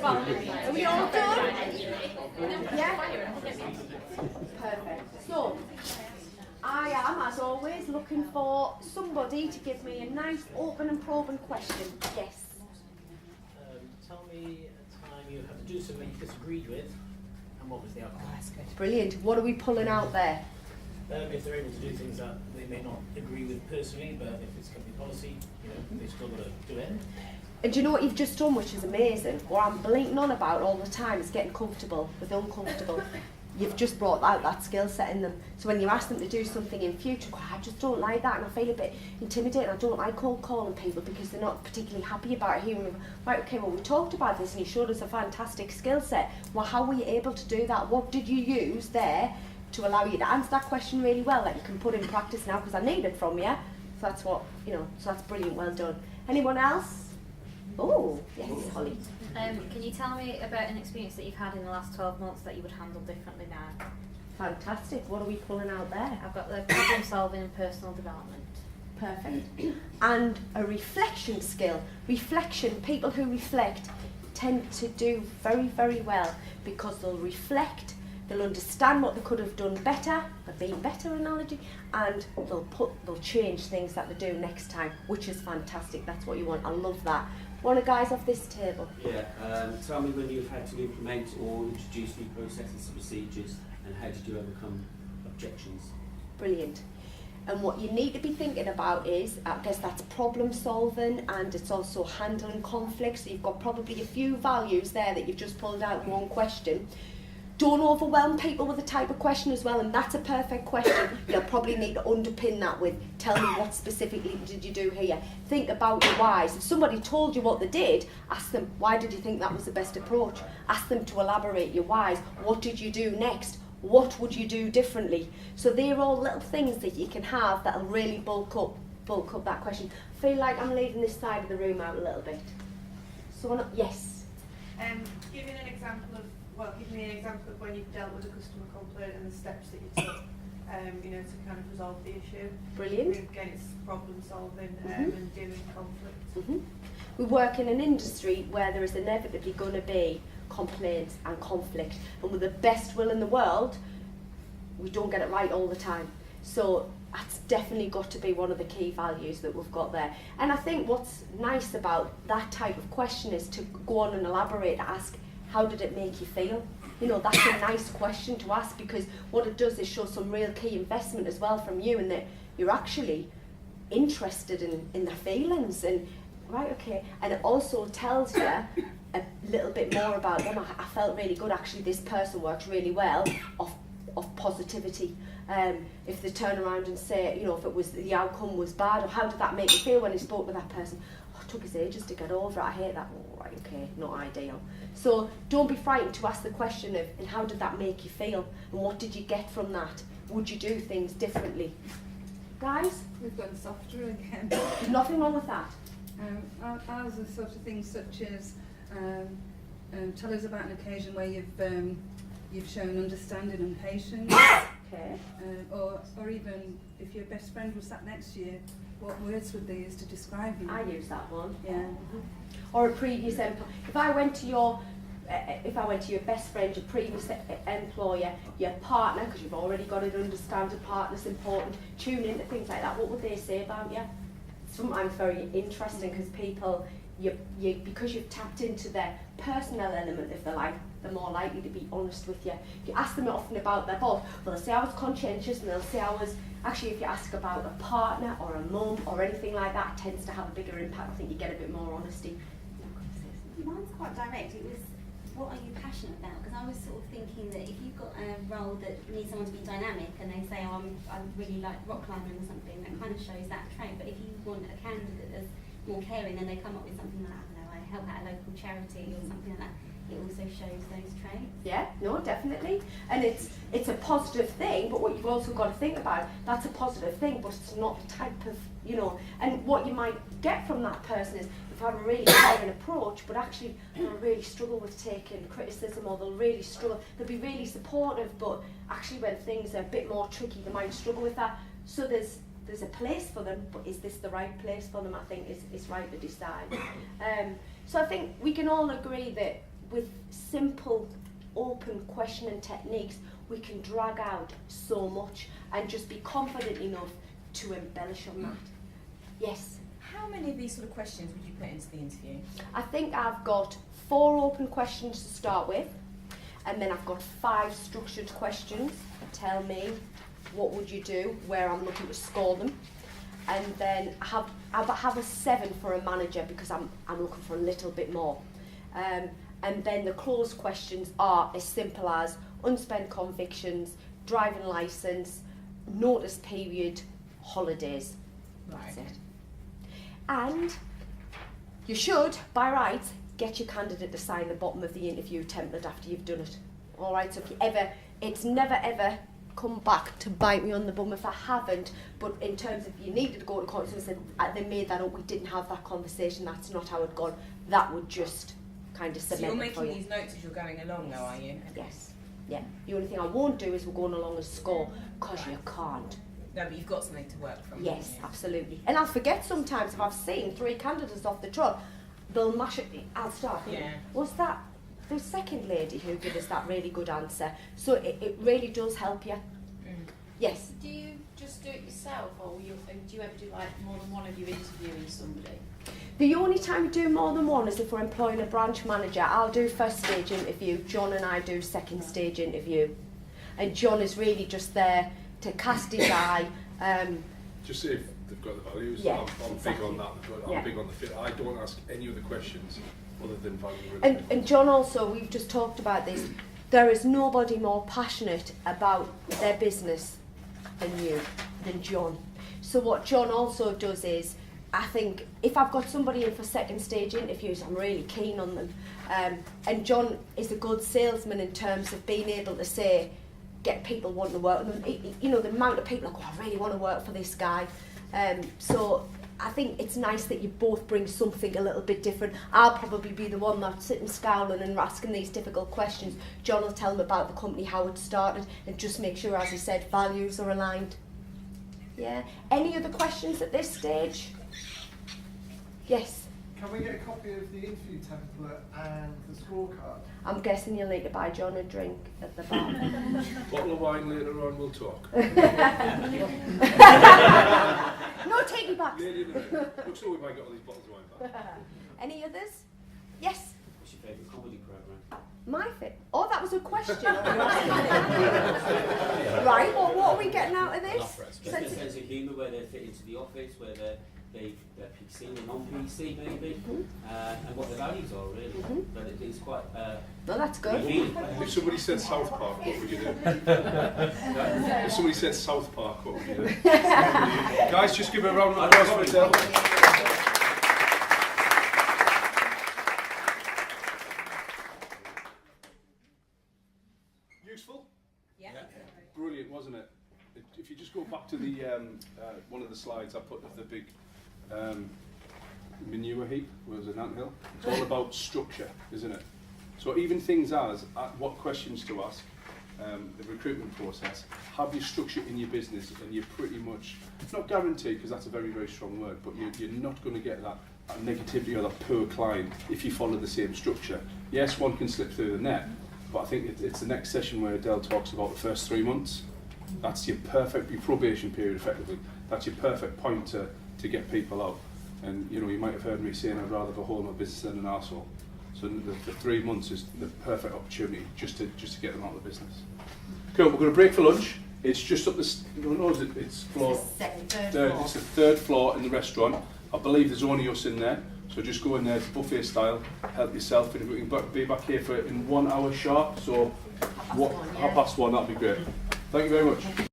Are we all done? Yeah? Perfect. So, I am, as always, looking for somebody to give me a nice, open and probing question. Yes? Tell me a time you had to do something you disagreed with, and what was the outcome? Brilliant. What are we pulling out there? If they're able to do things that they may not agree with personally, but if it's company policy, they've still got to do it. And do you know what you've just done, which is amazing? What I'm blinking on about all the time is getting comfortable with uncomfortable. You've just brought out that skill set in them. So when you ask them to do something in future, I just don't like that, and I feel a bit intimidated. I don't like cold calling people because they're not particularly happy about hearing, right, okay, well, we talked about this and you showed us a fantastic skill set. Well, how were you able to do that? What did you use there to allow you to answer that question really well that you can put in practice now, because I need it from you? So that's what, so that's brilliant, well done. Anyone else? Oh, yes, Holly. Can you tell me about an experience that you've had in the last 12 months that you would handle differently now? Fantastic. What are we pulling out there? I've got the problem solving and personal development. Perfect. And a reflection skill. Reflection, people who reflect tend to do very, very well because they'll reflect, they'll understand what they could have done better, a being better analogy, and they'll change things that they do next time, which is fantastic. That's what you want. I love that. One of the guys off this table. Yeah, tell me when you've had to implement or introduce new processes and procedures, and how did you overcome objections? Brilliant. And what you need to be thinking about is, I guess that's problem solving, and it's also handling conflict. So you've got probably a few values there that you've just pulled out in one question. Don't overwhelm people with a type of question as well, and that's a perfect question. You'll probably need to underpin that with, tell me what specifically did you do here. Think about your whys. If somebody told you what they did, ask them, why did you think that was the best approach? Ask them to elaborate your whys. What did you do next? What would you do differently? So they're all little things that you can have that'll really bulk up that question. I feel like I'm leaving this side of the room out a little bit. So, yes? Give me an example of when you've dealt with a customer complaint and the steps that you took, to kind of resolve the issue. Brilliant. Again, it's problem solving and dealing with conflict. We work in an industry where there is inevitably going to be complaints and conflict, and with the best will in the world, we don't get it right all the time. So that's definitely got to be one of the key values that we've got there. And I think what's nice about that type of question is to go on and elaborate, ask, how did it make you feel? That's a nice question to ask, because what it does is show some real key investment as well from you, and that you're actually interested in the feelings, and right, okay, and it also tells you a little bit more about them. I felt really good, actually this person works really well, of positivity. If they turn around and say, if it was the outcome was bad, or how did that make you feel when you spoke to that person? Oh, it took us ages to get over it, I hate that. Oh, right, okay, not ideal. So don't be frightened to ask the question of, and how did that make you feel? And what did you get from that? Would you do things differently? Guys? We've gone softer again. There's nothing wrong with that. Ours are sort of things such as tell us about an occasion where you've shown understanding and patience. Okay. Or even if your best friend was sat next to you, what words would they use to describe you? I use that one. Yeah. Or a previous employer. If I went to your best friend, your previous employer, your partner, because you've already got it, understand a partner's important, tune into things like that, what would they say about you? Sometimes very interesting, because people, because you've tapped into their personal element, if they're more likely to be honest with you. If you ask them often about their boss, they'll say I was conscientious, and they'll say I was, actually if you ask about a partner or a mum or anything like that, it tends to have a bigger impact. I think you get a bit more honesty. Mine's quite direct. It was, what are you passionate about? Because I was sort of thinking that if you've got a role that needs someone to be dynamic, and they say, oh, I really like rock climbing or something, that kind of shows that trait. But if you want a candidate that's more caring, and they come up with something like, I don't know, I help out a local charity or something like that, it also shows those traits. Yeah, no, definitely. And it's a positive thing, but what you've also got to think about, that's a positive thing, but it's not the type of, and what you might get from that person is, if I have a really caring approach, but actually they'll really struggle with taking criticism, or they'll really struggle, they'll be really supportive, but actually when things are a bit more tricky, they might struggle with that. So there's a place for them, but is this the right place for them? I think is right to decide. So I think we can all agree that with simple, open questioning techniques, we can drag out so much and just be confident enough to embellish on that. Yes. How many of these sort of questions would you put into the interview? I think I've got 4 open questions to start with, and then I've got 5 structured questions. Tell me, what would you do, where I'm looking to score them. And then I have a 7 for a manager because I'm looking for a little bit more. And then the closed questions are as simple as unspent convictions, driving licence, notice period, holidays. That's it. And you should, by rights, get your candidate to sign the bottom of the interview template after you've done it. All right, so if you ever, it's never ever come back to bite me on the bum if I haven't, but in terms of you needed to go to court and said they made that up, we didn't have that conversation, that's not how it gone, that would just kind of So cement you're it for making you. these notes as you're going along though, are you? Okay. Yes. Yeah. The only thing I won't do is we're going along and score, because you can't. No, but you've got something to work from. Yes, haven't you? absolutely. And I'll forget sometimes if I've seen 3 candidates off the trot, they'll mash it, I'll start thinking, Yeah. was that the second lady who gave us that really good answer? So it really does help you. Mm. Yes. Do you just do it yourself, or do you ever do like more than one of you interviewing somebody? The only time we do more than one is if we're employing a branch manager. I'll do first stage interview, John and I do second stage interview. And John is really just there to cast his eye. Just see if they've got the values. Yeah, I'm exactly. big on that. I'm Yeah. big on the fit. I don't ask any other questions other than value. And John also, we've just talked about this, there is nobody more passionate about their business than John. So what John also does is, I think if I've got somebody in for second stage interviews, I'm really keen on them. And John is a good salesman in terms of being able to say, get people wanting to work with them. You know, the amount of people like, oh, I really want to work for this guy. So I think it's nice that you both bring something a little bit different. I'll probably be the one that's sitting scowling and asking these difficult questions. John will tell them about the company, how it started, and just make sure, as he said, values are aligned. Yeah. Any other questions at this stage? Yes. Can we get a copy of the interview template and the scorecard? I'm guessing you'll need to buy John a drink at the bar. Bottle of wine later on, we'll talk. No takey backs. Lady in the ring. Looks like we might get all these bottles of wine back. Any others? Yes. What's your favourite comedy programme? My fit. Oh, that was a question. Right. What are we getting out of this? Just a sense of humour, where they fit into the office, where they're PC and non-PC maybe, and what their values are really. But it's quite. No, that's good. If somebody said South Park, what would you do? If somebody said South Park, what would you do? Guys, just give a round of applause for Adele. Useful? Yeah. Brilliant, wasn't it? If you just go back to the one of the slides I put of the big manure heap, was an anthill. It's all about structure, isn't it? So even things as what questions to ask, the recruitment process, have your structure in your business, and you're pretty much, it's not guaranteed because that's a very, very strong word, but you're not going to get that negativity or that poor client if you follow the same structure. Yes, one can slip through the net, but I think it's the next session where Adele talks about the first 3 months. That's your probation period effectively. That's your perfect point to get people out. And you know, you might have heard me saying I'd rather have a hole in my business than an arsehole. So the 3 months is the perfect opportunity just to get them out of the business. Cool, we're going to break for lunch. It's just up this, it's floor, it's the 3rd floor in the restaurant. I believe there's only us in there. So just go in there, it's buffet style, help yourself, and we can be back here in 1 hour sharp. So 1:30, that'd be great. Thank you very much.